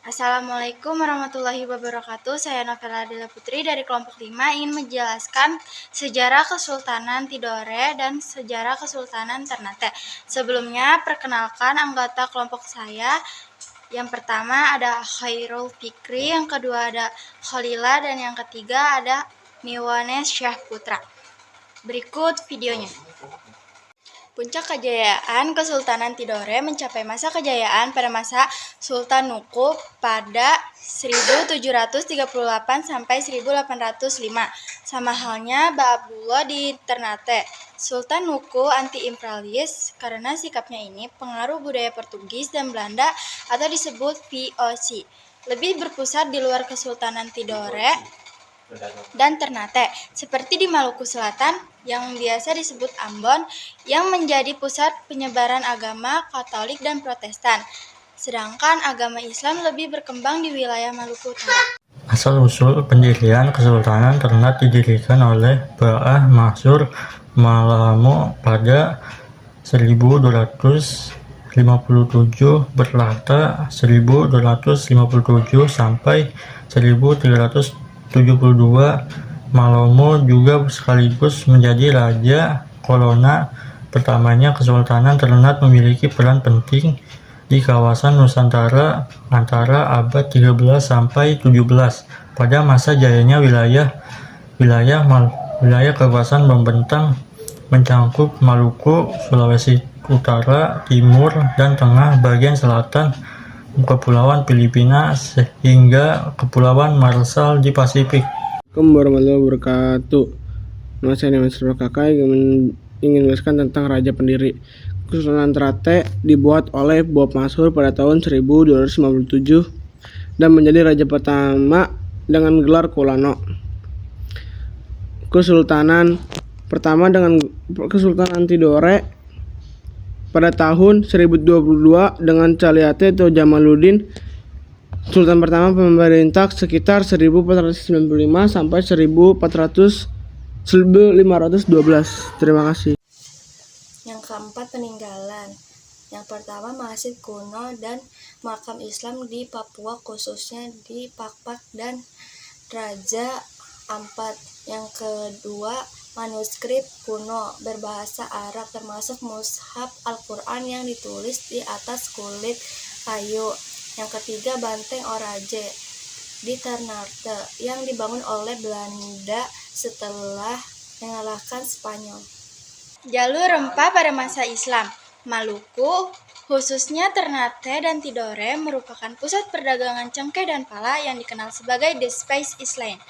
Assalamualaikum warahmatullahi wabarakatuh. Saya Novela Dela Putri dari kelompok 5 ingin menjelaskan sejarah Kesultanan Tidore dan sejarah Kesultanan Ternate. Sebelumnya, perkenalkan anggota kelompok saya. Yang pertama ada Khairul Fikri, yang kedua ada Khalila, dan yang ketiga ada Miwane Syah Putra. Berikut videonya. Puncak kejayaan Kesultanan Tidore mencapai masa kejayaan pada masa Sultan Nuku pada 1738 sampai 1805. Sama halnya Ba Abdullah di Ternate. Sultan Nuku anti-imperialis karena sikapnya ini pengaruh budaya Portugis dan Belanda atau disebut VOC. Lebih berpusat di luar Kesultanan Tidore dan Ternate, seperti di Maluku Selatan yang biasa disebut Ambon, yang menjadi pusat penyebaran agama Katolik dan Protestan, sedangkan agama Islam lebih berkembang di wilayah Maluku Utara. Asal-usul pendirian Kesultanan Ternate didirikan oleh Ba'ah Mansur Malamo pada 1257 berlatar 1257 sampai 1372. Malamo juga sekaligus menjadi raja kolona pertamanya. Kesultanan Ternate memiliki peran penting di kawasan Nusantara antara abad 13 sampai 17. Pada masa jayanya wilayah kekuasaan membentang mencakup Maluku, Sulawesi Utara, Timur, dan Tengah, bagian selatan Kepulauan Filipina, hingga Kepulauan Marshall di Pasifik. Assalamualaikum warahmatullahi wabarakatuh. Nama saya Nemes Kakai ingin menjelaskan tentang raja pendiri. Kesultanan Ternate dibuat oleh Bob Mansur pada tahun 1257 dan menjadi raja pertama dengan gelar Kulano. Kesultanan pertama dengan Kesultanan Tidore pada tahun 1022 dengan Caliate atau Jamaluddin. Sultan pertama pemerintah sekitar 1495 sampai 1512. Terima kasih. Yang keempat, peninggalan. Yang pertama, masjid kuno dan makam Islam di Papua, khususnya di Pakpak dan Raja Ampat. Yang kedua, manuskrip kuno berbahasa Arab termasuk mushaf Al-Quran yang ditulis di atas kulit kayu. Yang ketiga, Banteng Oranje di Ternate yang dibangun oleh Belanda setelah mengalahkan Spanyol. Jalur rempah pada masa Islam. Maluku, khususnya Ternate dan Tidore, merupakan pusat perdagangan cengkeh dan pala yang dikenal sebagai The Spice Island,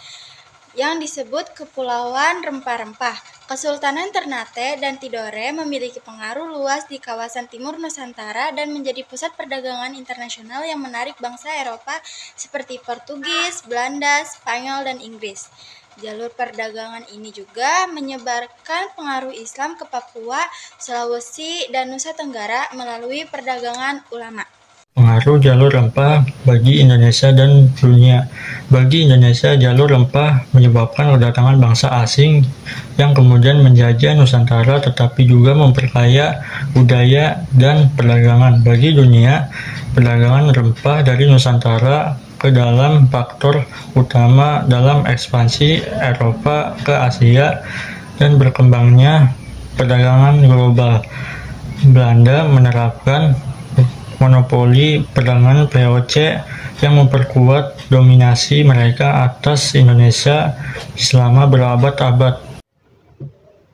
yang disebut Kepulauan Rempah-Rempah. Kesultanan Ternate dan Tidore memiliki pengaruh luas di kawasan timur Nusantara dan menjadi pusat perdagangan internasional yang menarik bangsa Eropa seperti Portugis, Belanda, Spanyol, dan Inggris. Jalur perdagangan ini juga menyebarkan pengaruh Islam ke Papua, Sulawesi, dan Nusa Tenggara melalui perdagangan ulama. Pengaruh jalur rempah bagi Indonesia dan dunia. Bagi Indonesia, jalur rempah menyebabkan kedatangan bangsa asing yang kemudian menjajah Nusantara, tetapi juga memperkaya budaya dan perdagangan. Bagi dunia, perdagangan rempah dari Nusantara ke dalam faktor utama dalam ekspansi Eropa ke Asia dan berkembangnya perdagangan global. Belanda menerapkan monopoli perdagangan VOC yang memperkuat dominasi mereka atas Indonesia selama berabad-abad.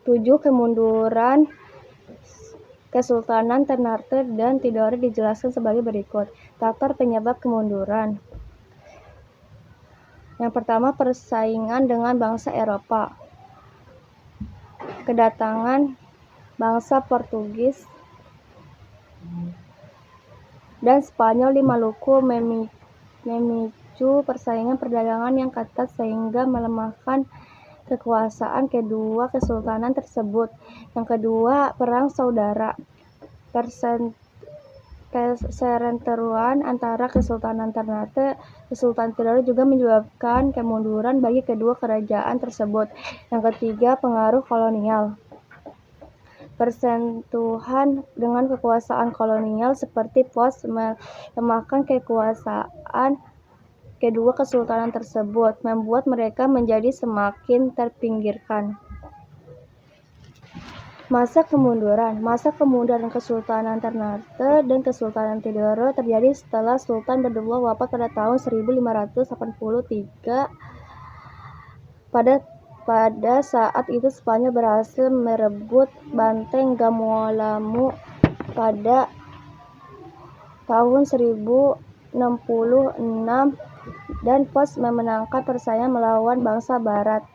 7. Kemunduran Kesultanan Ternate dan Tidore dijelaskan sebagai berikut. Faktor penyebab kemunduran. Yang pertama, persaingan dengan bangsa Eropa. Kedatangan bangsa Portugis dan Spanyol di Maluku memicu persaingan perdagangan yang ketat sehingga melemahkan kekuasaan kedua kesultanan tersebut. Yang kedua, perang saudara. Perseteruan antara Kesultanan Ternate dan Kesultanan Tidore juga menyebabkan kemunduran bagi kedua kerajaan tersebut. Yang ketiga, pengaruh kolonial. persentuhan dengan kekuasaan kolonial seperti POS melemahkan kekuasaan kedua kesultanan tersebut, membuat mereka menjadi semakin terpinggirkan. Masa kemunduran Kesultanan Ternate dan Kesultanan Tidore terjadi setelah Sultan Baudullah wafat pada tahun 1583. Pada saat itu Spanyol berhasil merebut Banteng Gamualamu pada tahun 1066 dan POS memenangkan persaingan melawan bangsa Barat.